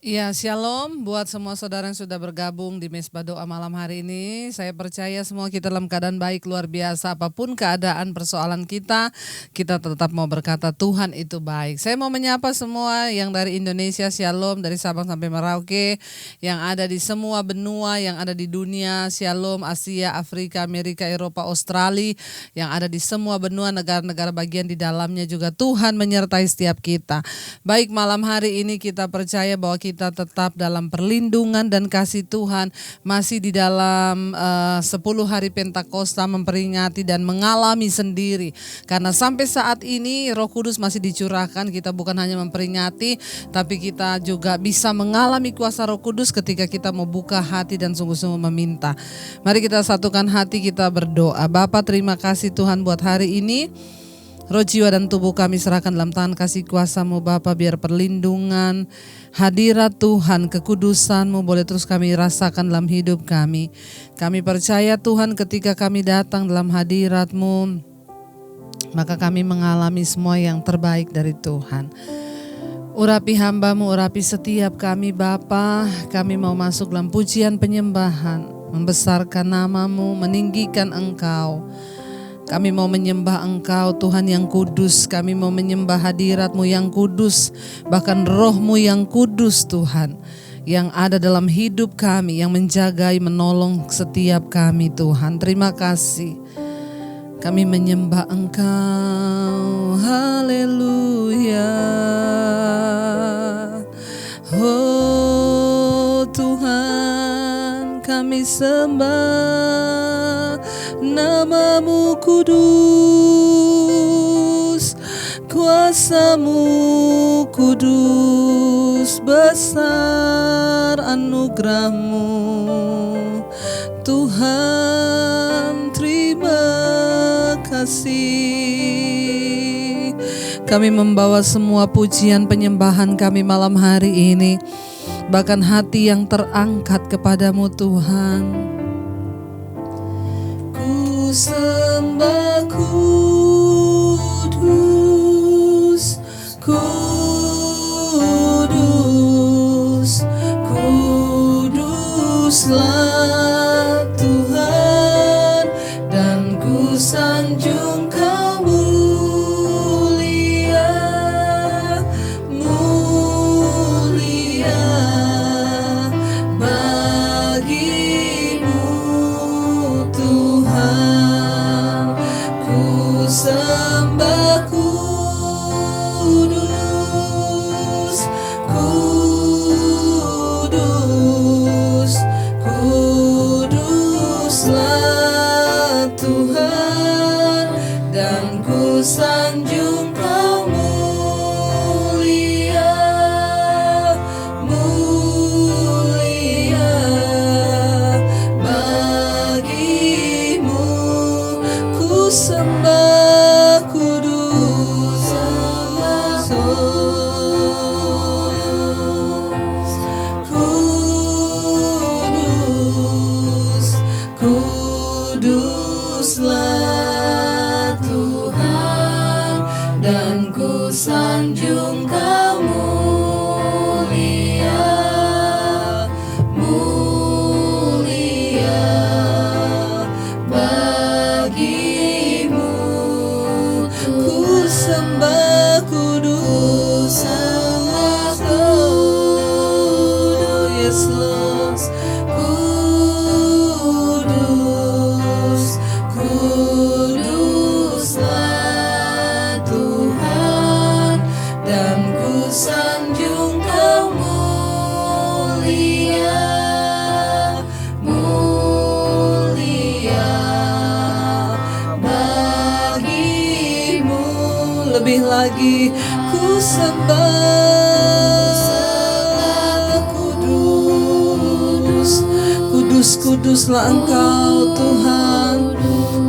Ya, shalom buat semua saudara yang sudah bergabung di Mesbah Doa malam hari ini. Saya percaya semua kita dalam keadaan baik luar biasa. Apapun keadaan persoalan kita tetap mau berkata Tuhan itu baik. Saya mau menyapa semua yang dari Indonesia, shalom, dari Sabang sampai Merauke, yang ada di semua benua, yang ada di dunia, shalom, Asia, Afrika, Amerika, Eropa, Australia, yang ada di semua benua, negara-negara bagian di dalamnya juga Tuhan menyertai setiap kita. Baik, malam hari ini kita percaya bahwa kita tetap dalam perlindungan dan kasih Tuhan, masih di dalam 10 hari Pentakosta memperingati dan mengalami sendiri. Karena sampai saat ini Roh Kudus masih dicurahkan, kita bukan hanya memperingati, tapi kita juga bisa mengalami kuasa Roh Kudus ketika kita mau buka hati dan sungguh-sungguh meminta. Mari kita satukan hati, kita berdoa. Bapa, terima kasih Tuhan buat hari ini. Roh, jiwa dan tubuh kami serahkan dalam tangan kasih kuasa-Mu Bapa, biar perlindungan, hadirat Tuhan, kekudusan-Mu boleh terus kami rasakan dalam hidup kami. Kami percaya Tuhan ketika kami datang dalam hadirat-Mu, maka kami mengalami semua yang terbaik dari Tuhan. Urapi hamba-Mu, urapi setiap kami Bapa, kami mau masuk dalam pujian penyembahan, membesarkan nama-Mu, meninggikan Engkau. Kami mau menyembah Engkau Tuhan yang kudus, kami mau menyembah hadirat-Mu yang kudus, bahkan Roh-Mu yang kudus Tuhan, yang ada dalam hidup kami, yang menjagai, menolong setiap kami Tuhan. Terima kasih, kami menyembah Engkau, haleluya. Oh Tuhan, kami sembah nama-Mu kudus, kuasa-Mu kudus, besar anugerah-Mu Tuhan, terima kasih. Kami membawa semua pujian penyembahan kami malam hari ini, bahkan hati yang terangkat kepada-Mu Tuhan. Ku sembah kudus, kudus, kuduslah Tuhan, dan ku sanjung Kau mulia, mulia bagi-Mu Tuhan. Ku sembah kudus, kudus, kuduslah Tuhan, dan ku sanjung Kau mulia, mulia bagi-Mu. Ku sembah kudus, kudus, kuduslah Tuhan, dan ku sanjung Kau mulia, mulia bagi-Mu. Ku sembah kudus, sembah kudus, yes Lord. Kudus, kuduslah Tuhan, dan ku sanjung Kau mulia, mulia bagi-Mu. Lebih lagi ku sembah kudus, kudus, kuduslah Engkau Tuhan,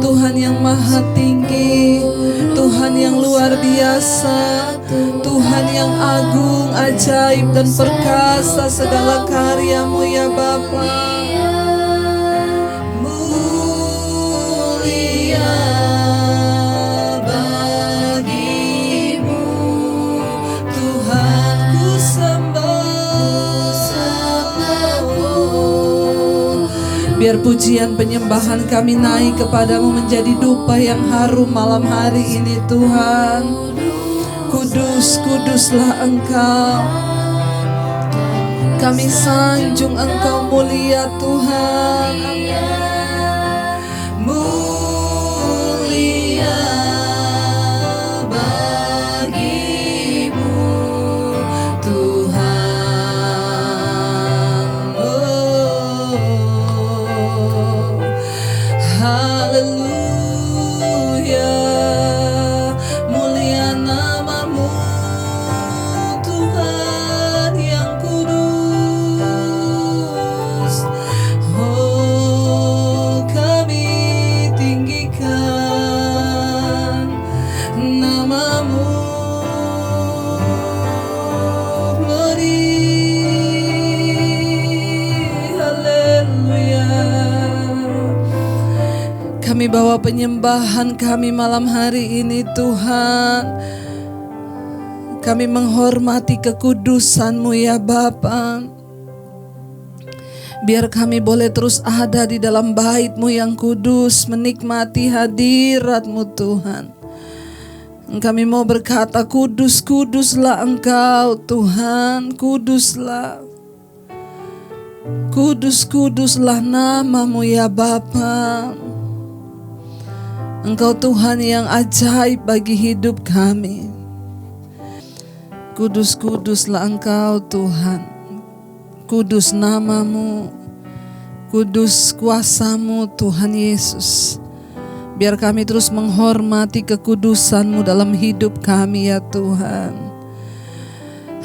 Tuhan yang maha tinggi, Tuhan yang luar biasa, Tuhan yang agung, ajaib dan perkasa segala karya-Mu ya Bapa. Mulia bagi-Mu Tuhan, ku sembah Biar pujian penyembahan kami naik kepadamu menjadi dupa yang harum malam hari ini Tuhan. Kudus, kuduslah Engkau. Kami sanjung Engkau mulia Tuhan. Mulia bagimu Tuhan. Oh, haleluya. Mulia namamu Tuhan yang kudus. Oh, kami tinggikan namamu. Haleluya. Kami bawa penyembahan kami malam hari ini Tuhan. Kami menghormati kekudusan-Mu ya Bapa. Biar kami boleh terus ada di dalam bait-Mu yang kudus, menikmati hadirat-Mu Tuhan. Kami mau berkata, kudus, kuduslah Engkau Tuhan, kuduslah. Kudus, kuduslah namamu ya Bapa. Engkau Tuhan yang ajaib bagi hidup kami. Kudus, kuduslah Engkau Tuhan. Kudus namamu, kudus kuasamu Tuhan Yesus. Biar kami terus menghormati kekudusan-Mu dalam hidup kami ya Tuhan.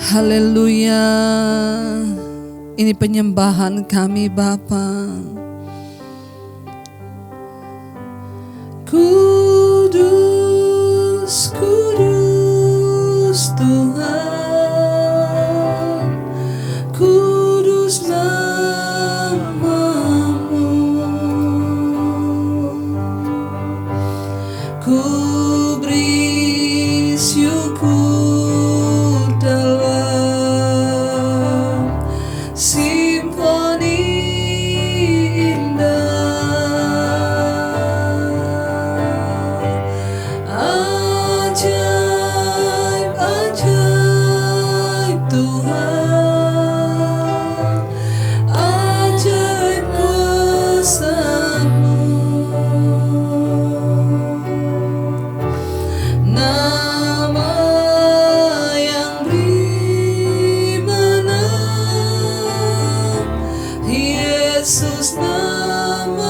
Haleluya. Ini penyembahan kami Bapa. Kudus, kudus Tuhan, kudus namamu. Ku beri syukur dalam simfoni indah. Ajaib, ajaib Tuhan, ajaib kuasa-Mu. Nama yang beri menang, Yesus namanya.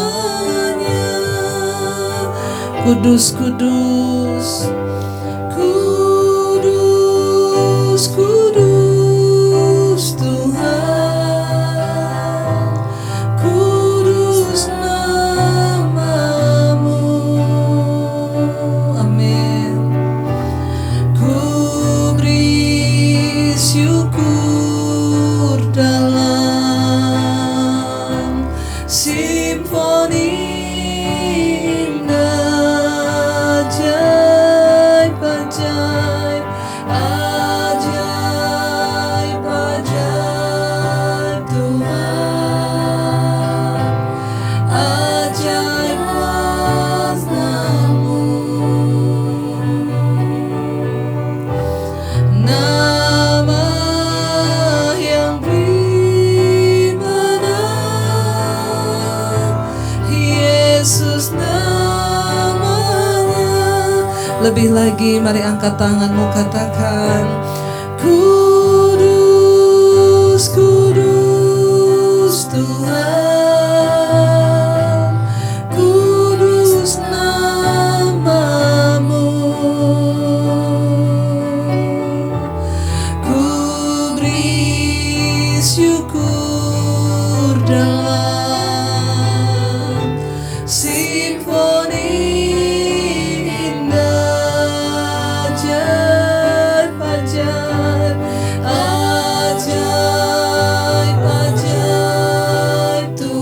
Kudus, kudus, kudus, kudus Tuhan, kudus namamu. Amin. Ku beri syukur dalam simfoni indah. Ajaib, ajaib, ajaib, ajaib Tuhan, ajaib kuasa-Mu. Nama yang beri menang, Yesus namanya. Lebih lagi, mari angkat tanganmu, katakan, kudus, kudus Tuhan, kudus namamu. Ku beri syukur dalam simfoni indah. Ajaib, ajaib, ajaib, ajaib Tuhan.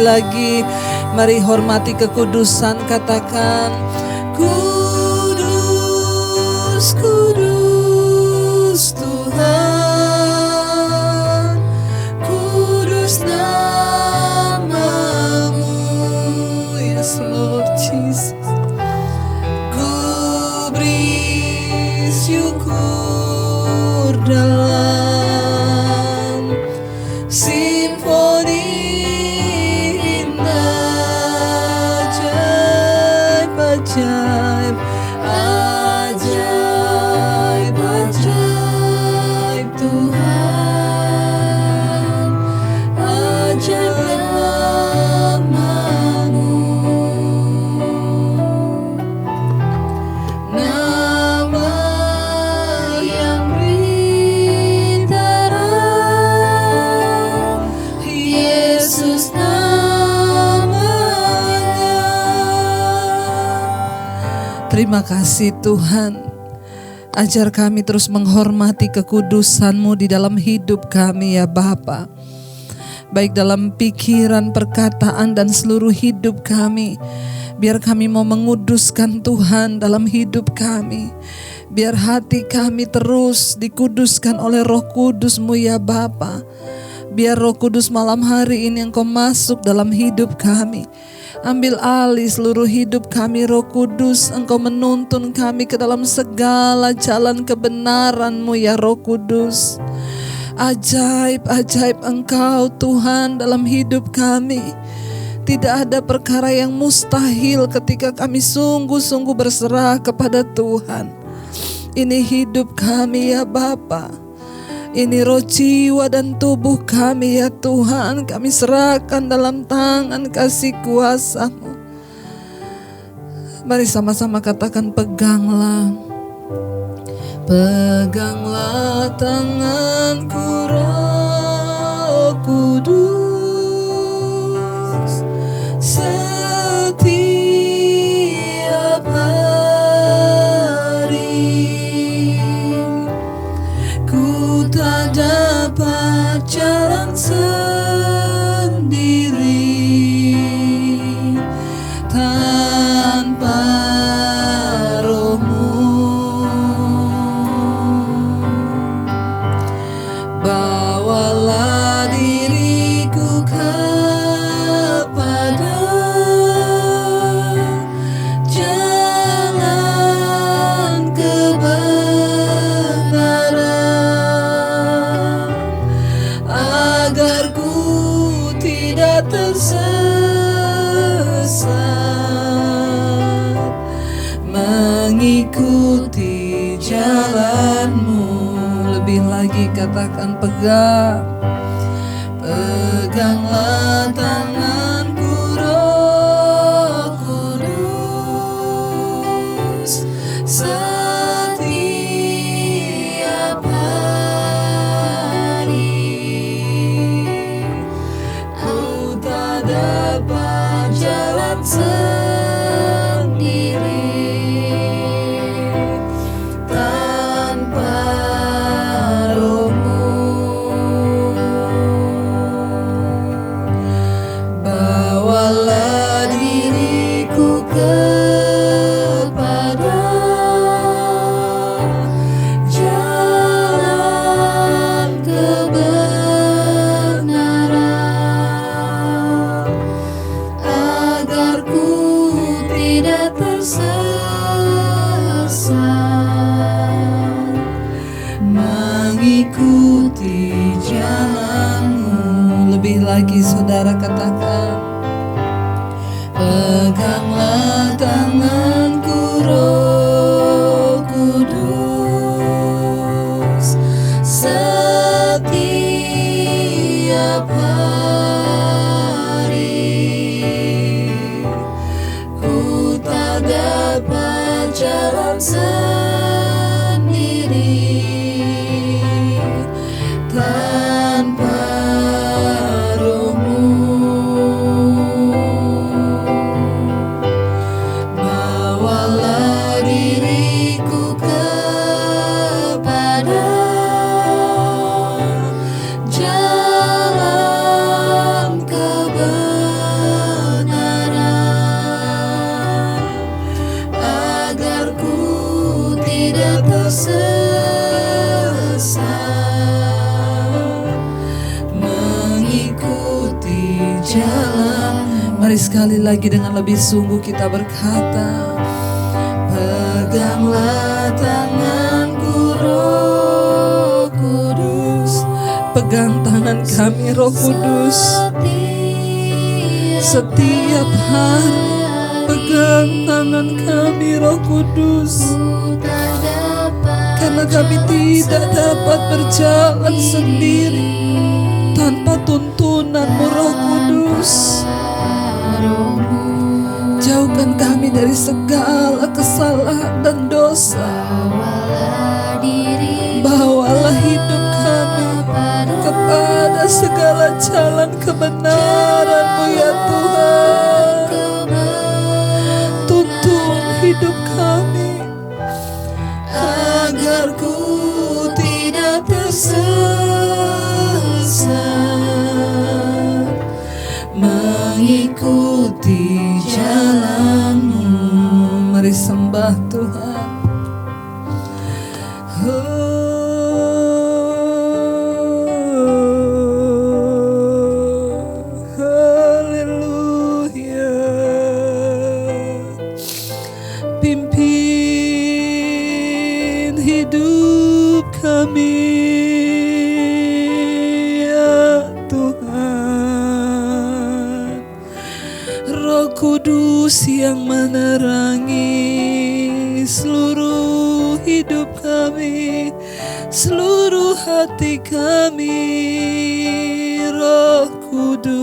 lagi. Mari hormati kekudusan, katakan kudus, kudus Tuhan, kudus namamu. Yes Lord Jesus. Ku beri syukur dalam simfoni indah, ajaib, ajaib, ajaib Tuhan, ajaib namamu. Nama yang berterang, Yesus namanya. Terima kasih Tuhan. Ajar kami terus menghormati kekudusan-Mu di dalam hidup kami ya Bapa. Baik dalam pikiran, perkataan, dan seluruh hidup kami. Biar kami mau menguduskan Tuhan dalam hidup kami. Biar hati kami terus dikuduskan oleh Roh Kudus-Mu ya Bapa. Biar Roh Kudus malam hari ini Engkau masuk dalam hidup kami. Ambil alih seluruh hidup kami Roh Kudus. Engkau menuntun kami ke dalam segala jalan kebenaran-Mu ya Roh Kudus. Ajaib, ajaib Engkau Tuhan dalam hidup kami. Tidak ada perkara yang mustahil ketika kami sungguh-sungguh berserah kepada Tuhan. Ini hidup kami ya Bapa. Ini roh, jiwa, dan tubuh kami ya Tuhan. Kami serahkan dalam tangan kasih kuasa-Mu. Mari sama-sama katakan peganglah. Peganglah tanganku Roh Kudus, setiap hari. Ku tak dapat jalan sendiri tanpa Roh-Mu. Bawalah diriku kepada jalan kebenaran, agar ku tidak tersesat, mengikuti jalan-Mu. Lebih lagi katakan pegang. Peganglah tanganku Roh Kudus, setiap hari. Ku tak dapat jalan sendiri tanpa Roh-Mu. Bawalah diriku kepada jalan kebenaran, agar ku tidak tersesat, mengikuti jalan-Mu. Lebih lagi saudara katakan, peganglah tanganku Roh Kudus, setiap hari. Ku tak dapat jalan sendiri tanpa Roh-Mu. Bawalah diriku kepada jalan kebenaran, sekali lagi dengan lebih sungguh kita berkata, peganglah tanganku Roh Kudus. Pegang tangan kami Roh Kudus setiap hari. Pegang tangan kami Roh Kudus, karena kami tidak dapat berjalan sendiri tanpa tuntunan-Mu Roh Kudus. Jauhkan kami dari segala kesalahan dan dosa. Bawalah hidup kami kepada segala jalan kebenaran-Mu ya Tuhan. Tuntun hidup kami agar ku tidak tersesat, mengikuti jalan-Mu. Mari sembah Tuhan. Haleluya. Pimpin hidup kami ya Tuhan. Roh Kudus yang menerangi seluruh hidup kami, seluruh hati kami. Roh Kudus,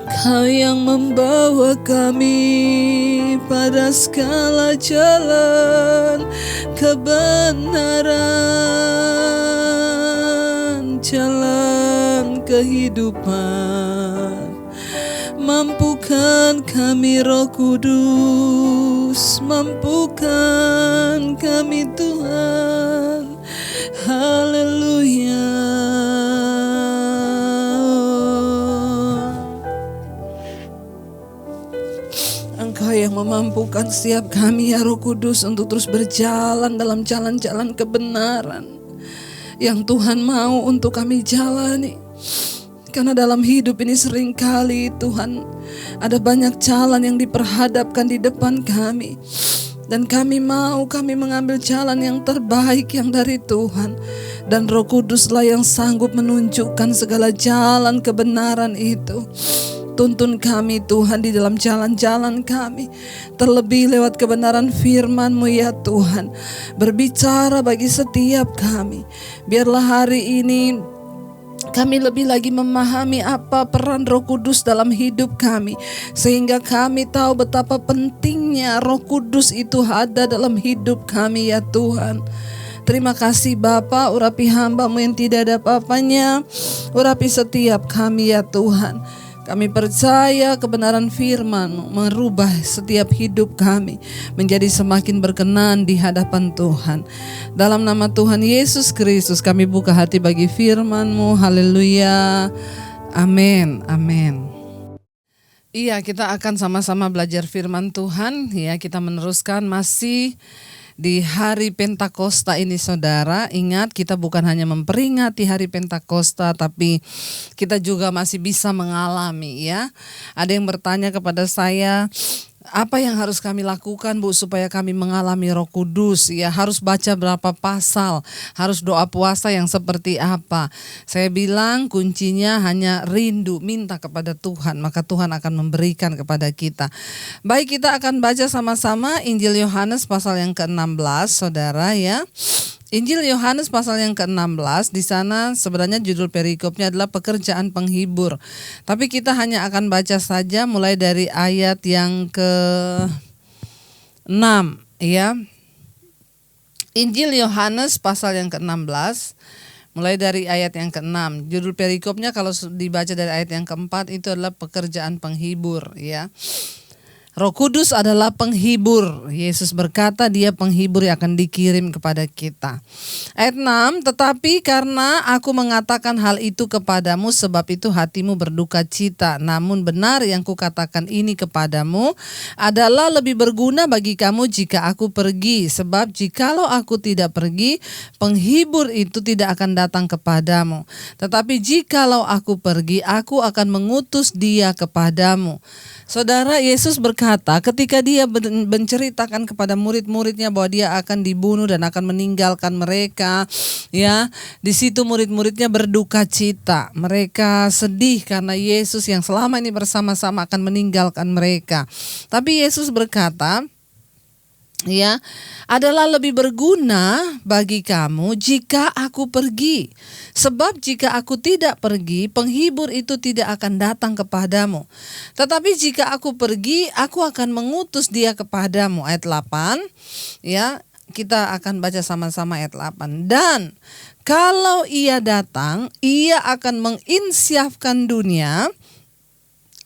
Kau yang membawa kami pada segala jalan kebenaran, jalan kehidupan. Mampukan kami Roh Kudus, mampukan kami Tuhan. Haleluya. Engkau yang memampukan setiap kami ya Roh Kudus untuk terus berjalan dalam jalan-jalan kebenaran yang Tuhan mau untuk kami jalani. Karena dalam hidup ini seringkali Tuhan ada banyak jalan yang diperhadapkan di depan kami. Dan kami mengambil jalan yang terbaik yang dari Tuhan. Dan Roh Kuduslah yang sanggup menunjukkan segala jalan kebenaran itu. Tuntun kami Tuhan di dalam jalan-jalan kami. Terlebih lewat kebenaran firman-Mu ya Tuhan. Berbicara bagi setiap kami. Biarlah hari ini kami lebih lagi memahami apa peran Roh Kudus dalam hidup kami. Sehingga kami tahu betapa pentingnya Roh Kudus itu ada dalam hidup kami ya Tuhan. Terima kasih Bapa, urapi hamba-Mu yang tidak ada apa-apanya. Urapi setiap kami ya Tuhan. Kami percaya kebenaran firman-Mu merubah setiap hidup kami menjadi semakin berkenan di hadapan Tuhan. Dalam nama Tuhan Yesus Kristus kami buka hati bagi firman-Mu. Haleluya. Amin. Amin. Iya, kita akan sama-sama belajar firman Tuhan. Ya, kita meneruskan masih di hari Pentakosta ini saudara. Ingat, kita bukan hanya memperingati hari Pentakosta, tapi kita juga masih bisa mengalami ya. Ada yang bertanya kepada saya, apa yang harus kami lakukan Bu supaya kami mengalami Roh Kudus? Ya, harus baca berapa pasal, harus doa puasa yang seperti apa? Saya bilang kuncinya hanya rindu, minta kepada Tuhan, maka Tuhan akan memberikan kepada kita. Baik, kita akan baca sama-sama Injil Yohanes pasal yang ke-16 saudara ya. Injil Yohanes pasal yang ke-16, di sana sebenarnya judul perikopnya adalah pekerjaan penghibur. Tapi kita hanya akan baca saja mulai dari ayat yang ke-6 ya. Injil Yohanes pasal yang ke-16 mulai dari ayat yang ke-6. Judul perikopnya kalau dibaca dari ayat yang ke-4 itu adalah pekerjaan penghibur ya. Roh Kudus adalah penghibur. Yesus berkata dia penghibur yang akan dikirim kepada kita. Ayat 6, tetapi karena aku mengatakan hal itu kepadamu, sebab itu hatimu berduka cita. Namun benar yang kukatakan ini kepadamu adalah lebih berguna bagi kamu jika aku pergi. Sebab jikalau aku tidak pergi, penghibur itu tidak akan datang kepadamu. Tetapi jikalau aku pergi, aku akan mengutus dia kepadamu. Saudara, Yesus berkata ketika dia menceritakan kepada murid-muridnya bahwa dia akan dibunuh dan akan meninggalkan mereka, ya, di situ murid-muridnya berduka cita. Mereka sedih karena Yesus yang selama ini bersama-sama akan meninggalkan mereka. Tapi Yesus berkata, ya, adalah lebih berguna bagi kamu jika aku pergi. Sebab jika aku tidak pergi, penghibur itu tidak akan datang kepadamu. Tetapi jika aku pergi, aku akan mengutus dia kepadamu. Ayat 8, ya, kita akan baca sama-sama ayat 8. Dan kalau ia datang, ia akan menginsyafkan dunia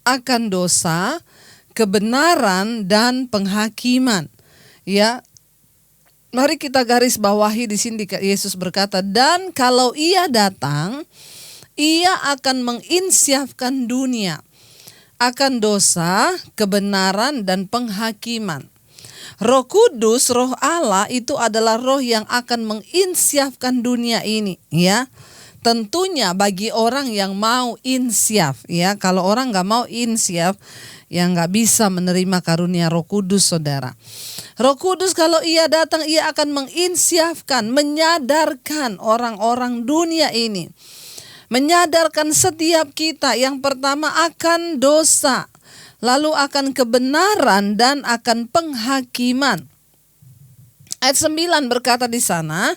akan dosa, kebenaran, dan penghakiman. Ya, mari kita garis bawahi di sini Yesus berkata, dan kalau ia datang, ia akan menginsyafkan dunia akan dosa, kebenaran, dan penghakiman. Roh Kudus, Roh Allah itu adalah roh yang akan menginsyafkan dunia ini, ya. Tentunya bagi orang yang mau insyaf, ya. Kalau orang nggak mau insyaf, ya nggak bisa menerima karunia Roh Kudus, saudara. Roh Kudus kalau ia datang, ia akan menginsyafkan, menyadarkan orang-orang dunia ini. Menyadarkan setiap kita yang pertama akan dosa, lalu akan kebenaran, dan akan penghakiman. Ayat 9 berkata di sana,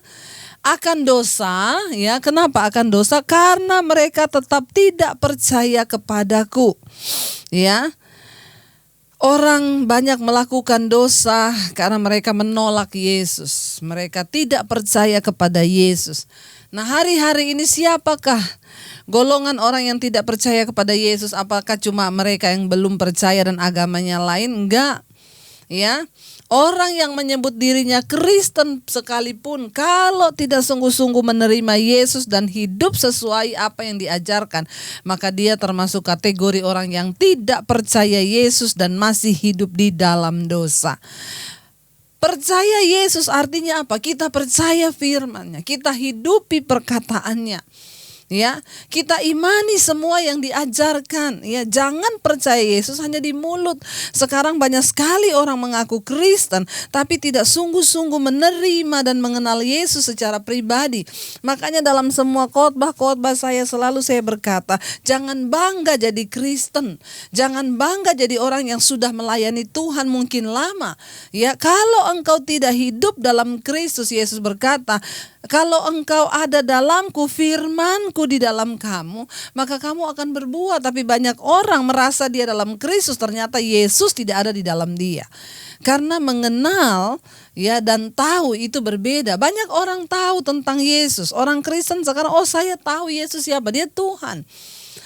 akan dosa, ya, kenapa akan dosa? Karena mereka tetap tidak percaya kepadaku, ya. Orang banyak melakukan dosa karena mereka menolak Yesus. Mereka tidak percaya kepada Yesus. Nah, hari-hari ini siapakah golongan orang yang tidak percaya kepada Yesus? Apakah cuma mereka yang belum percaya dan agamanya lain? Enggak, ya. Orang yang menyebut dirinya Kristen sekalipun, kalau tidak sungguh-sungguh menerima Yesus dan hidup sesuai apa yang diajarkan, maka dia termasuk kategori orang yang tidak percaya Yesus dan masih hidup di dalam dosa. Percaya Yesus artinya apa? Kita percaya firman-Nya, kita hidupi perkataannya. Ya, kita imani semua yang diajarkan. Ya, jangan percaya Yesus hanya di mulut. Sekarang banyak sekali orang mengaku Kristen tapi tidak sungguh-sungguh menerima dan mengenal Yesus secara pribadi. Makanya dalam semua khotbah-khotbah saya berkata, jangan bangga jadi Kristen. Jangan bangga jadi orang yang sudah melayani Tuhan mungkin lama. Ya, kalau engkau tidak hidup dalam Kristus, Yesus berkata, kalau engkau ada dalamku, firmanku di dalam kamu, maka kamu akan berbuah. Tapi banyak orang merasa dia dalam Kristus, ternyata Yesus tidak ada di dalam dia. Karena mengenal, ya, dan tahu itu berbeda. Banyak orang tahu tentang Yesus. Orang Kristen sekarang, oh saya tahu Yesus siapa, dia Tuhan.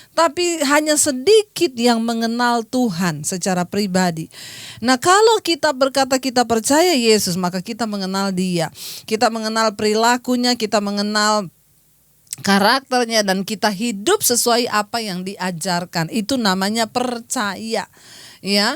Tapi hanya sedikit yang mengenal Tuhan secara pribadi. Nah, kalau kita berkata kita percaya Yesus, maka kita mengenal Dia. Kita mengenal perilakunya, kita mengenal karakternya, dan kita hidup sesuai apa yang diajarkan. Itu namanya percaya, ya.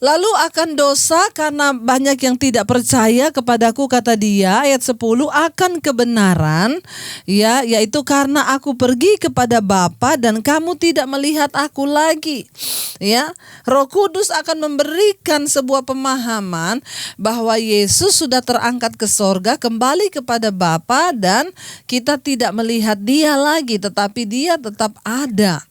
Lalu akan dosa karena banyak yang tidak percaya kepadaku, kata dia, ayat 10, akan kebenaran, ya, yaitu karena aku pergi kepada Bapa dan kamu tidak melihat aku lagi. Ya, Roh Kudus akan memberikan sebuah pemahaman bahwa Yesus sudah terangkat ke sorga, kembali kepada Bapa, dan kita tidak melihat dia lagi, tetapi dia tetap ada.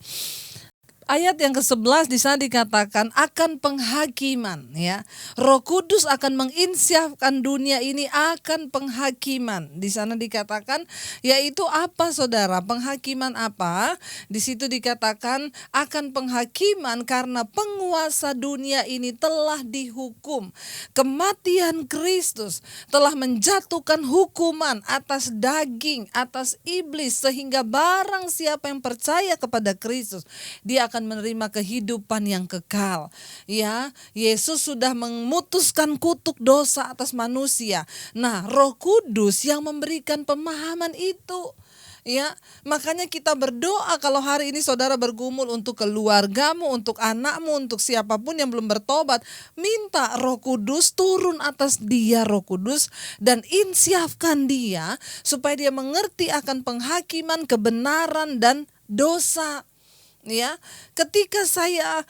Ayat yang ke-11 di sana dikatakan akan penghakiman, ya. Roh Kudus akan menginsyafkan dunia ini akan penghakiman. Di sana dikatakan yaitu apa, Saudara? Penghakiman apa? Di situ dikatakan akan penghakiman karena penguasa dunia ini telah dihukum. Kematian Kristus telah menjatuhkan hukuman atas daging, atas iblis, sehingga barang siapa yang percaya kepada Kristus, dia akan akan menerima kehidupan yang kekal. Ya, Yesus sudah memutuskan kutuk dosa atas manusia. Nah, Roh Kudus yang memberikan pemahaman itu. Ya, makanya kita berdoa kalau hari ini saudara bergumul untuk keluargamu, untuk anakmu, untuk siapapun yang belum bertobat, minta Roh Kudus turun atas dia, Roh Kudus, dan insyafkan dia supaya dia mengerti akan penghakiman, kebenaran dan dosa. Ya, ketika saya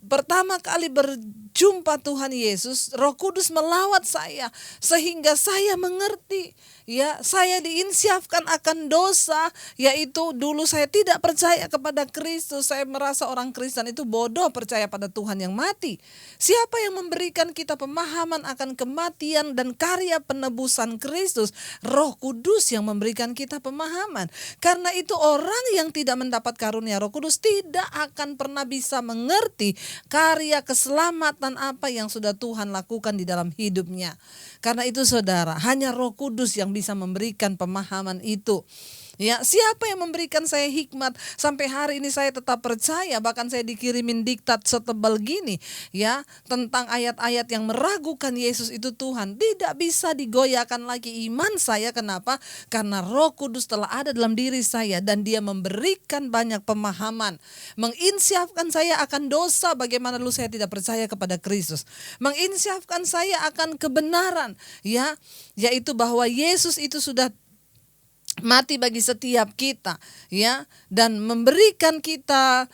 pertama kali berjumpa Tuhan Yesus, Roh Kudus melawat saya sehingga saya mengerti. Ya, saya diinsyafkan akan dosa, yaitu dulu saya tidak percaya kepada Kristus. Saya merasa orang Kristen itu bodoh percaya pada Tuhan yang mati. Siapa yang memberikan kita pemahaman akan kematian dan karya penebusan Kristus? Roh Kudus yang memberikan kita pemahaman. Karena itu orang yang tidak mendapat karunia Roh Kudus tidak akan pernah bisa mengerti karya keselamatan apa yang sudah Tuhan lakukan di dalam hidupnya. Karena itu saudara, hanya Roh Kudus yang bisa memberikan pemahaman itu. Ya, siapa yang memberikan saya hikmat sampai hari ini saya tetap percaya, bahkan saya dikirimin diktat setebal gini ya tentang ayat-ayat yang meragukan Yesus itu Tuhan. Tidak bisa digoyahkan lagi iman saya. Kenapa? Karena Roh Kudus telah ada dalam diri saya dan dia memberikan banyak pemahaman, menginsyafkan saya akan dosa, bagaimana dulu saya tidak percaya kepada Kristus, menginsyafkan saya akan kebenaran ya, yaitu bahwa Yesus itu sudah mati bagi setiap kita ya, dan memberikan kita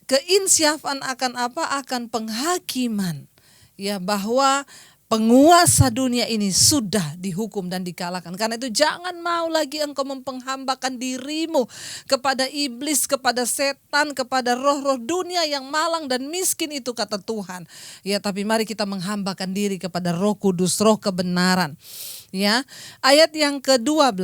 keinsyafan akan apa? Akan penghakiman ya, bahwa penguasa dunia ini sudah dihukum dan dikalahkan. Karena itu jangan mau lagi engkau mempenghambakan dirimu kepada iblis, kepada setan, kepada roh-roh dunia yang malang dan miskin itu, kata Tuhan. Ya, tapi mari kita menghambakan diri kepada Roh Kudus, Roh kebenaran. Ya, ayat yang ke-12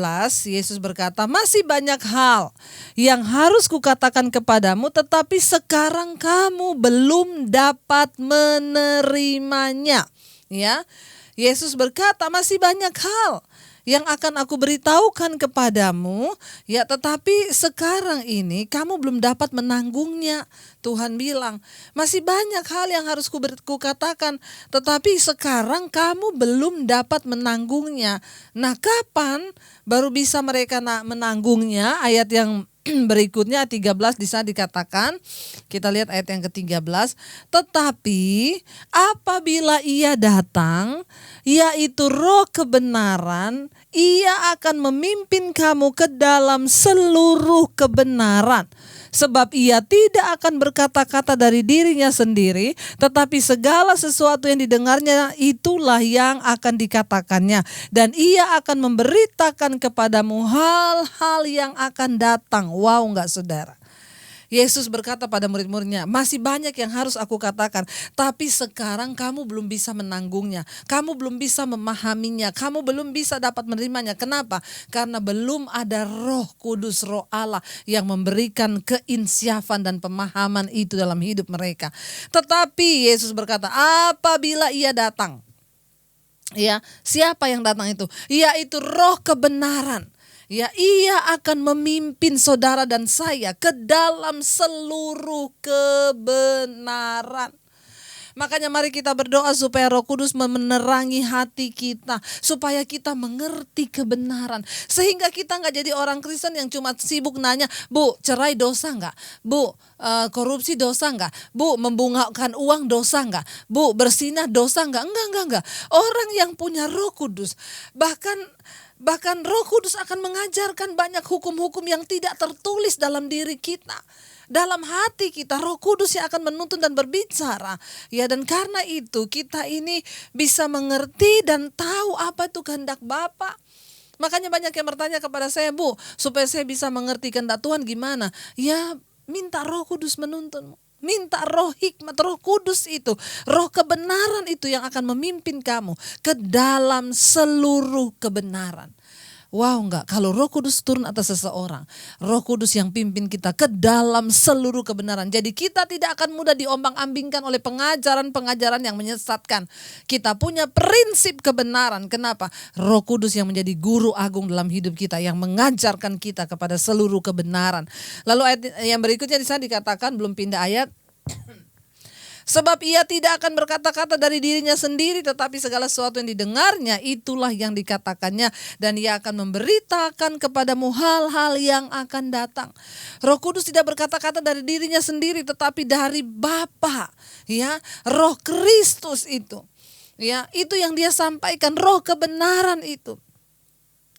Yesus berkata, masih banyak hal yang harus kukatakan kepadamu, tetapi sekarang kamu belum dapat menerimanya. Ya, Yesus berkata masih banyak hal yang akan aku beritahukan kepadamu, ya, tetapi sekarang ini kamu belum dapat menanggungnya. Tuhan bilang masih banyak hal yang harus kukatakan, tetapi sekarang kamu belum dapat menanggungnya. Nah, kapan baru bisa mereka menanggungnya? Ayat yang berikutnya 13 di sana dikatakan, kita lihat ayat yang ke-13, tetapi apabila ia datang, yaitu Roh kebenaran, ia akan memimpin kamu ke dalam seluruh kebenaran. Sebab ia tidak akan berkata-kata dari dirinya sendiri, tetapi segala sesuatu yang didengarnya itulah yang akan dikatakannya. Dan ia akan memberitakan kepadamu hal-hal yang akan datang. Wow, enggak saudara? Yesus berkata pada murid-muridnya, masih banyak yang harus aku katakan, tapi sekarang kamu belum bisa menanggungnya, kamu belum bisa memahaminya, kamu belum bisa dapat menerimanya. Kenapa? Karena belum ada Roh Kudus, Roh Allah yang memberikan keinsyafan dan pemahaman itu dalam hidup mereka. Tetapi Yesus berkata, apabila ia datang, ya, siapa yang datang itu? Yaitu Roh kebenaran. Ya, ia akan memimpin saudara dan saya ke dalam seluruh kebenaran. Makanya mari kita berdoa supaya Roh Kudus menerangi hati kita, supaya kita mengerti kebenaran, sehingga kita gak jadi orang Kristen yang cuma sibuk nanya, Bu, cerai dosa gak? Bu, korupsi dosa gak? Bu, membungkam uang dosa gak? Bu, bersinah dosa gak? Enggak. Orang yang punya Roh Kudus, Bahkan Roh Kudus akan mengajarkan banyak hukum-hukum yang tidak tertulis dalam diri kita. Dalam hati kita, Roh Kudus yang akan menuntun dan berbicara. Ya, dan karena itu kita ini bisa mengerti dan tahu apa itu kehendak Bapa. Makanya banyak yang bertanya kepada saya, Bu, supaya saya bisa mengerti kehendak Tuhan gimana? Ya, minta Roh Kudus menuntunmu. Minta roh hikmat, Roh Kudus itu, Roh kebenaran itu yang akan memimpin kamu ke dalam seluruh kebenaran. Wow enggak, kalau Roh Kudus turun atas seseorang, Roh Kudus yang pimpin kita ke dalam seluruh kebenaran. Jadi kita tidak akan mudah diombang-ambingkan oleh pengajaran-pengajaran yang menyesatkan. Kita punya prinsip kebenaran. Kenapa? Roh Kudus yang menjadi guru agung dalam hidup kita, yang mengajarkan kita kepada seluruh kebenaran. Lalu ayat yang berikutnya di sana dikatakan, belum pindah ayat. Sebab ia tidak akan berkata-kata dari dirinya sendiri, tetapi segala sesuatu yang didengarnya itulah yang dikatakannya, dan ia akan memberitakan kepadamu hal-hal yang akan datang. Roh Kudus tidak berkata-kata dari dirinya sendiri, tetapi dari Bapa, ya, Roh Kristus itu. Ya, itu yang dia sampaikan, roh kebenaran itu.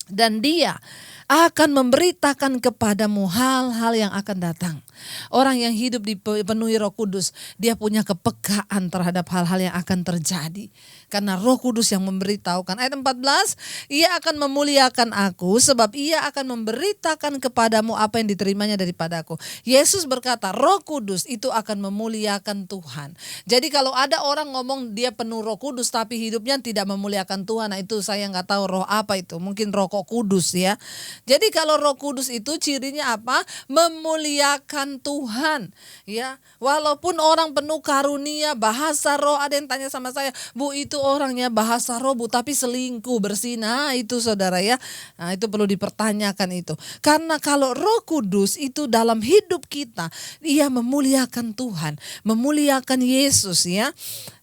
Dan dia akan memberitakan kepadamu hal-hal yang akan datang. Orang yang hidup dipenuhi Roh Kudus, dia punya kepekaan terhadap hal-hal yang akan terjadi. Karena Roh Kudus yang memberitahukan. Ayat 14, ia akan memuliakan aku sebab ia akan memberitakan kepadamu apa yang diterimanya daripadaku. Yesus berkata, Roh Kudus itu akan memuliakan Tuhan. Jadi kalau ada orang ngomong dia penuh Roh Kudus tapi hidupnya tidak memuliakan Tuhan, nah itu saya nggak tahu roh apa itu. Mungkin Roh Kudus ya. Jadi kalau Roh Kudus itu cirinya apa? Memuliakan Tuhan. Ya, walaupun orang penuh karunia bahasa roh, ada yang tanya sama saya, Bu itu orangnya bahasa roh Bu tapi selingkuh berzina, itu saudara ya. Nah itu perlu dipertanyakan itu. Karena kalau Roh Kudus itu dalam hidup kita, ia memuliakan Tuhan, memuliakan Yesus ya.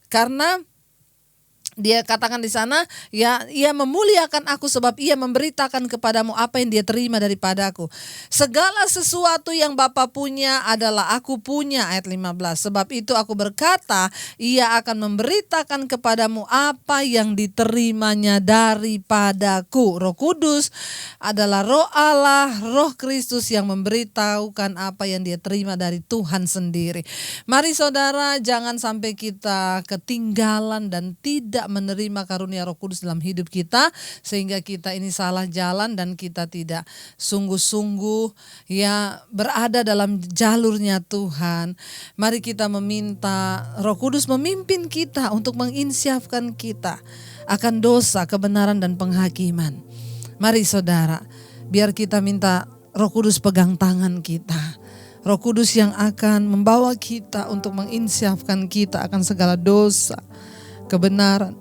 Karena dia katakan di sana, ya, ia memuliakan aku sebab ia memberitakan kepadamu apa yang dia terima daripadaku. Segala sesuatu yang Bapa punya adalah aku punya, ayat 15. Sebab itu aku berkata, ia akan memberitakan kepadamu apa yang diterimanya daripadaku. Roh Kudus adalah Roh Allah, Roh Kristus yang memberitahukan apa yang dia terima dari Tuhan sendiri. Mari saudara, jangan sampai kita ketinggalan dan tidak menerima karunia Roh Kudus dalam hidup kita, sehingga kita ini salah jalan dan kita tidak sungguh-sungguh ya berada dalam jalurnya Tuhan. Mari kita meminta Roh Kudus memimpin kita untuk menginsyafkan kita akan dosa, kebenaran dan penghakiman. Mari saudara, biar kita minta Roh Kudus pegang tangan kita. Roh Kudus yang akan membawa kita untuk menginsyafkan kita akan segala dosa, kebenaran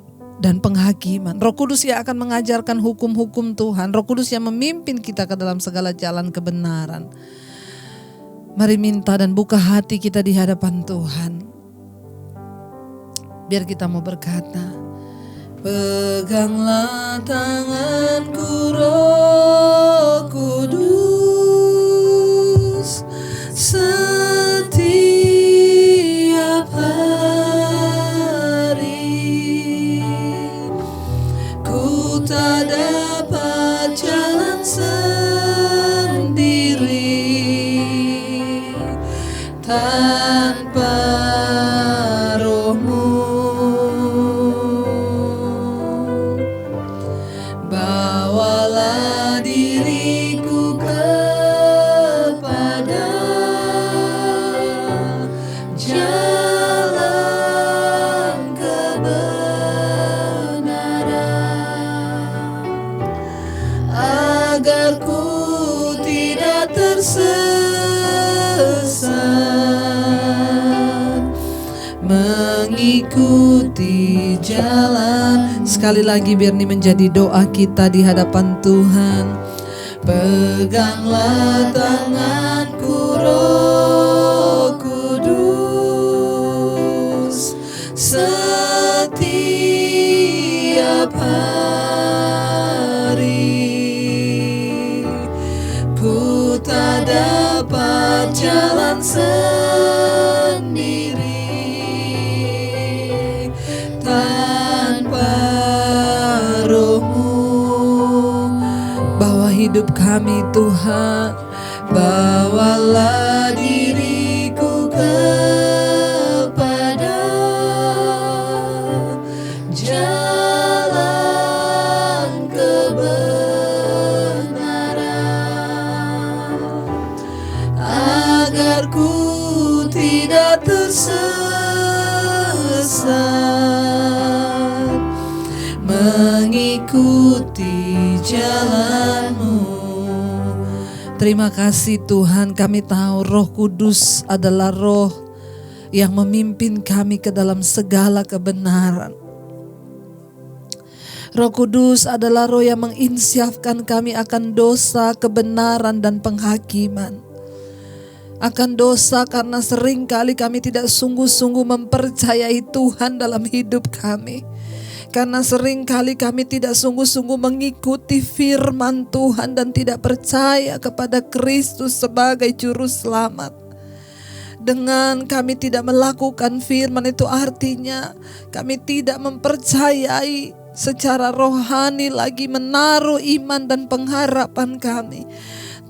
dan penghakiman. Roh Kudus yang akan mengajarkan hukum-hukum Tuhan. Roh Kudus yang memimpin kita ke dalam segala jalan kebenaran. Mari minta dan buka hati kita di hadapan Tuhan. Biar kita mau berkata, peganglah tanganku Roh Kudus setiap hari. Ku tak dapat jalan sendiri tanpa Roh-Mu. Bawalah diriku kepada jalan kebenaran, agar ku tidak tersesat, mengikuti jalan. Sekali lagi biar ini menjadi doa kita di hadapan Tuhan. Peganglah tanganku Roh Kudus setiap hari. Ku tak dapat jalan sendiri tanpa Roh-Mu. Bawa hidup kami Tuhan, bawalah diriku kepada jalan kebenaran, agar ku tidak tersesat, mengikuti jalan Terima kasih Tuhan, kami tahu Roh Kudus adalah roh yang memimpin kami ke dalam segala kebenaran. Roh Kudus adalah roh yang menginsyafkan kami akan dosa, kebenaran, dan penghakiman. Akan dosa karena sering kali kami tidak sungguh-sungguh mempercayai Tuhan dalam hidup kami. Karena sering kali kami tidak sungguh-sungguh mengikuti firman Tuhan dan tidak percaya kepada Kristus sebagai juru selamat. Dengan kami tidak melakukan firman itu artinya kami tidak mempercayai secara rohani lagi, menaruh iman dan pengharapan kami.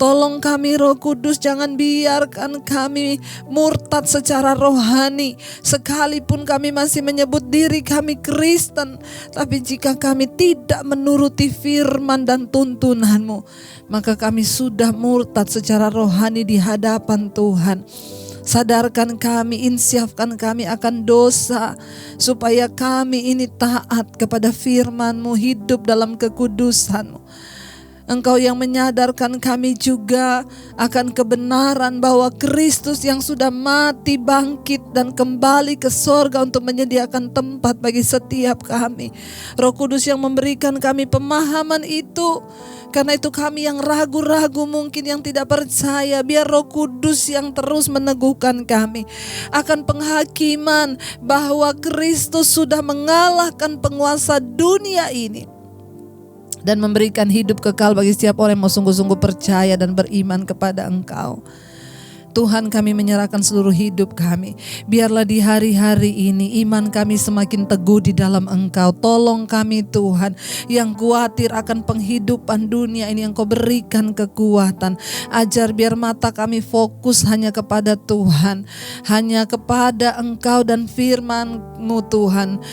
Tolong kami Roh Kudus, jangan biarkan kami murtad secara rohani. Sekalipun kami masih menyebut diri kami Kristen, tapi jika kami tidak menuruti firman dan tuntunan-Mu, maka kami sudah murtad secara rohani di hadapan Tuhan. Sadarkan kami, insyafkan kami akan dosa, supaya kami ini taat kepada firman-Mu, hidup dalam kekudusan-Mu. Engkau yang menyadarkan kami juga akan kebenaran bahwa Kristus yang sudah mati bangkit dan kembali ke sorga untuk menyediakan tempat bagi setiap kami. Roh Kudus yang memberikan kami pemahaman itu. Karena itu kami yang ragu-ragu, mungkin yang tidak percaya, biar Roh Kudus yang terus meneguhkan kami akan penghakiman bahwa Kristus sudah mengalahkan penguasa dunia ini dan memberikan hidup kekal bagi setiap orang yang mau sungguh-sungguh percaya dan beriman kepada Engkau. Tuhan, kami menyerahkan seluruh hidup kami. Biarlah di hari-hari ini iman kami semakin teguh di dalam Engkau. Tolong kami Tuhan, yang khawatir akan penghidupan dunia ini, Engkau berikan kekuatan. Ajar biar mata kami fokus hanya kepada Tuhan, hanya kepada Engkau dan firman-Mu Tuhan.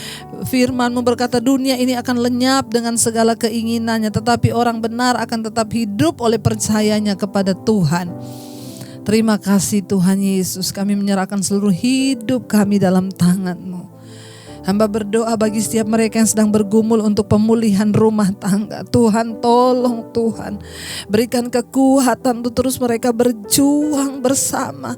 Firman-Mu berkata dunia ini akan lenyap dengan segala keinginannya, tetapi orang benar akan tetap hidup oleh percayanya kepada Tuhan. Terima kasih Tuhan Yesus, kami menyerahkan seluruh hidup kami dalam tangan-Mu. Hamba berdoa bagi setiap mereka yang sedang bergumul untuk pemulihan rumah tangga. Tuhan, tolong Tuhan, berikan kekuatan untuk terus mereka berjuang bersama.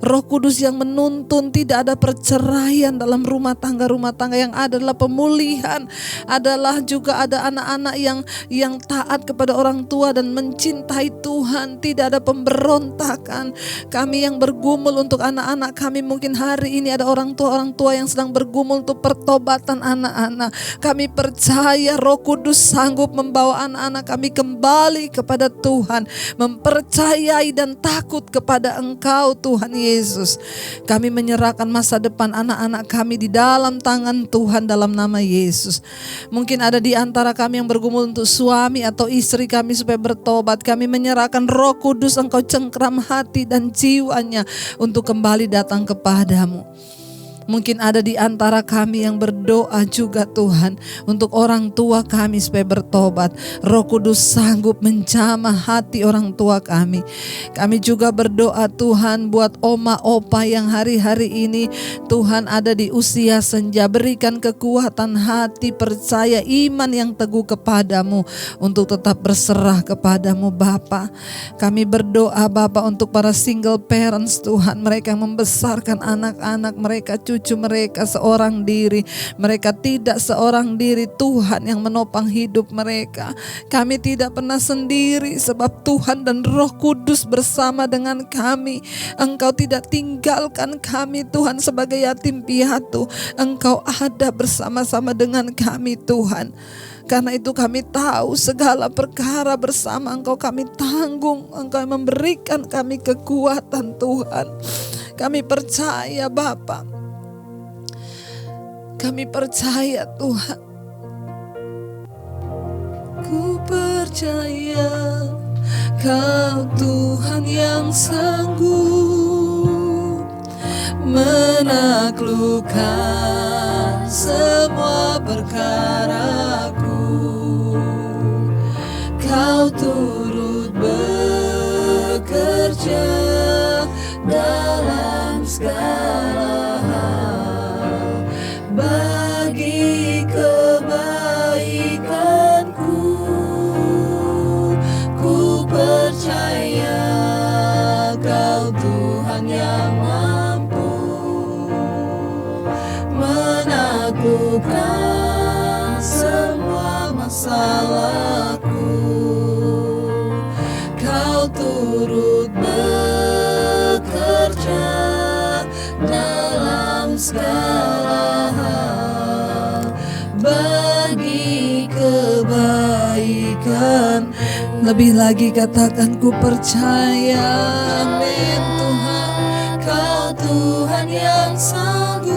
Roh Kudus yang menuntun tidak ada perceraian dalam rumah tangga yang adalah pemulihan. Adalah juga ada anak-anak yang taat kepada orang tua dan mencintai Tuhan. Tidak ada pemberontakan. Kami yang bergumul untuk anak-anak kami, mungkin hari ini ada orang tua yang sedang bergumul untuk pertobatan anak-anak. Kami percaya Roh Kudus sanggup membawa anak-anak kami kembali kepada Tuhan, mempercayai dan takut kepada Engkau Tuhan Yesus. Kami menyerahkan masa depan anak-anak kami di dalam tangan Tuhan dalam nama Yesus. Mungkin ada di antara kami yang bergumul untuk suami atau istri kami supaya bertobat. Kami menyerahkan Roh Kudus, Engkau cengkram hati dan jiwanya untuk kembali datang kepadamu. Mungkin ada di antara kami yang berdoa juga Tuhan untuk orang tua kami supaya bertobat. Roh Kudus sanggup menjamah hati orang tua kami. Kami juga berdoa Tuhan buat oma opa yang hari-hari ini Tuhan ada di usia senja. Berikan kekuatan hati, percaya, iman yang teguh kepadamu untuk tetap berserah kepadamu Bapa. Kami berdoa Bapa untuk para single parents Tuhan, mereka yang membesarkan anak-anak mereka, cucu mereka seorang diri. Mereka tidak seorang diri, Tuhan yang menopang hidup mereka. Kami tidak pernah sendiri sebab Tuhan dan Roh Kudus bersama dengan kami. Engkau tidak tinggalkan kami Tuhan sebagai yatim piatu. Engkau ada bersama-sama dengan kami Tuhan. Karena itu kami tahu segala perkara bersama Engkau kami tanggung. Engkau memberikan kami kekuatan Tuhan. Kami percaya Bapa. Kami percaya Tuhan. Ku percaya Kau Tuhan yang sanggup menaklukkan semua perkaraku. Kau turut bekerja dalam segala hal bagi kebaikanku. Ku percaya menaklukkan semua masalahku. Kau turut bekerja dalam segala hal bagi kebaikan. Lebih lagi katakan ku percaya, amin Tuhan. Kau Tuhan yang sanggup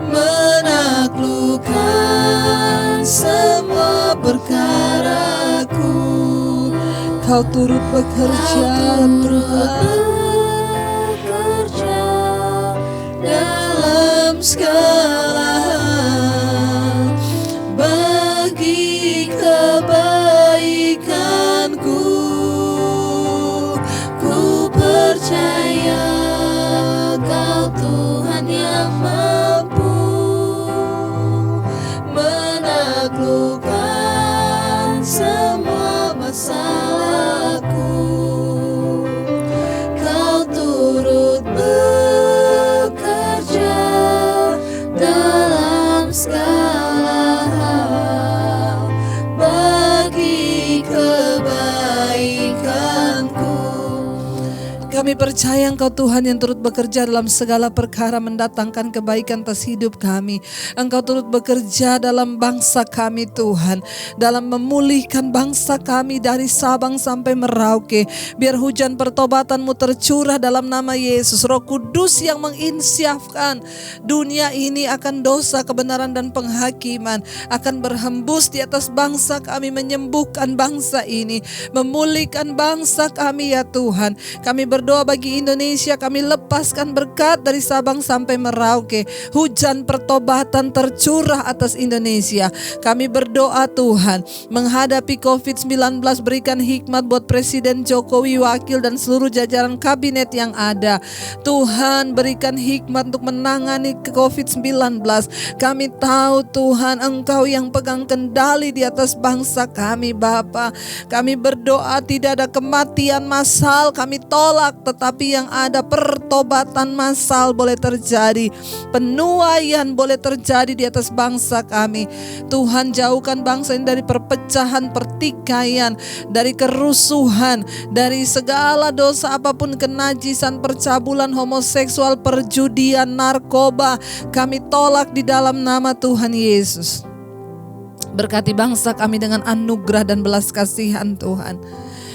menaklukkan semua perkaraku. Kau turut bekerja, dalam segala hal bagi kebaikanku. Ku percaya Kau Tuhan yang mampu menaklukkan semua masalahku. Kau turut bekerja dalam segala hal bagi kebaikanku. Kami percaya Engkau Tuhan yang turut bekerja dalam segala perkara mendatangkan kebaikan atas hidup kami. Engkau turut bekerja dalam bangsa kami Tuhan, dalam memulihkan bangsa kami dari Sabang sampai Merauke. Biar hujan pertobatan-Mu tercurah dalam nama Yesus. Roh Kudus yang menginsyafkan dunia ini akan dosa, kebenaran dan penghakiman akan berhembus di atas bangsa kami, menyembuhkan bangsa ini, memulihkan bangsa kami ya Tuhan. Kami berdoa bagi Indonesia, kami lepaskan berkat dari Sabang sampai Merauke. Hujan pertobatan tercurah atas Indonesia. Kami berdoa Tuhan, menghadapi COVID-19 berikan hikmat buat Presiden Jokowi, wakil dan seluruh jajaran kabinet yang ada. Tuhan berikan hikmat untuk menangani COVID-19. Kami tahu Tuhan Engkau yang pegang kendali di atas bangsa kami Bapa. Kami berdoa tidak ada kematian massal, kami tolak, tetapi yang ada pertobatan massal boleh terjadi, penuaian boleh terjadi di atas bangsa kami. Tuhan jauhkan bangsa ini dari perpecahan, pertikaian, dari kerusuhan, dari segala dosa apapun, kenajisan, percabulan, homoseksual, perjudian, narkoba. Kami tolak di dalam nama Tuhan Yesus. Berkati bangsa kami dengan anugerah dan belas kasihan Tuhan.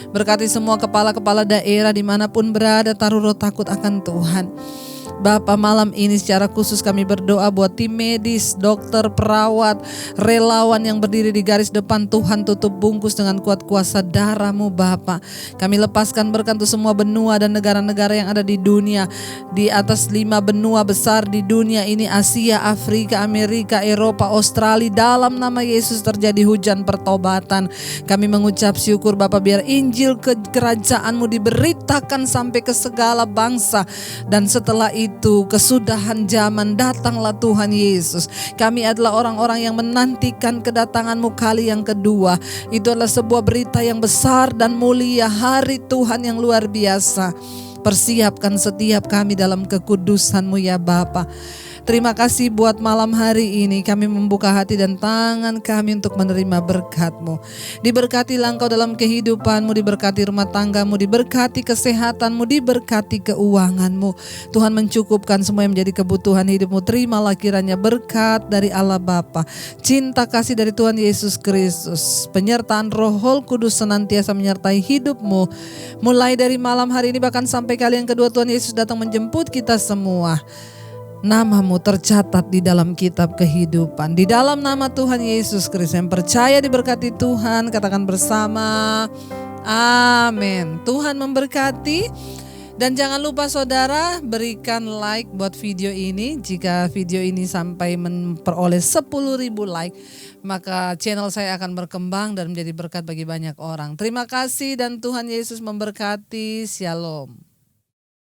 Berkati semua kepala-kepala daerah dimanapun berada, taruh roh takut akan Tuhan. Bapa, malam ini secara khusus kami berdoa buat tim medis, dokter, perawat, relawan yang berdiri di garis depan. Tuhan tutup bungkus dengan kuat kuasa darah-Mu Bapa. Kami lepaskan berkat untuk semua benua dan negara-negara yang ada di dunia. Di atas 5 benua besar di dunia ini, Asia, Afrika, Amerika, Eropa, Australia. Dalam nama Yesus terjadi hujan pertobatan. Kami mengucap syukur Bapa, biar Injil kerajaan-Mu diberitakan sampai ke segala bangsa. Dan setelah itu kesudahan zaman, datanglah Tuhan Yesus. Kami adalah orang-orang yang menantikan kedatangan-Mu kali yang kedua. Itu adalah sebuah berita yang besar dan mulia, hari Tuhan yang luar biasa. Persiapkan setiap kami dalam kekudusan-Mu ya Bapa. Terima kasih buat malam hari ini. Kami membuka hati dan tangan kami untuk menerima berkat-Mu. Diberkatilah Engkau dalam kehidupan-Mu, diberkati rumah tangga-Mu, diberkati kesehatan-Mu, diberkati keuangan-Mu. Tuhan mencukupkan semua yang menjadi kebutuhan hidup-Mu. Terimalah kiranya berkat dari Allah Bapa, cinta kasih dari Tuhan Yesus Kristus, penyertaan Roh Kudus senantiasa menyertai hidup-Mu. Mulai dari malam hari ini bahkan sampai kali yang kedua Tuhan Yesus datang menjemput kita semua. Nama-Mu tercatat di dalam kitab kehidupan. Di dalam nama Tuhan Yesus Kristus yang percaya diberkati Tuhan, katakan bersama, amin. Tuhan memberkati. Dan jangan lupa saudara, berikan like buat video ini. Jika video ini sampai memperoleh 10.000 like, maka channel saya akan berkembang dan menjadi berkat bagi banyak orang. Terima kasih dan Tuhan Yesus memberkati. Shalom.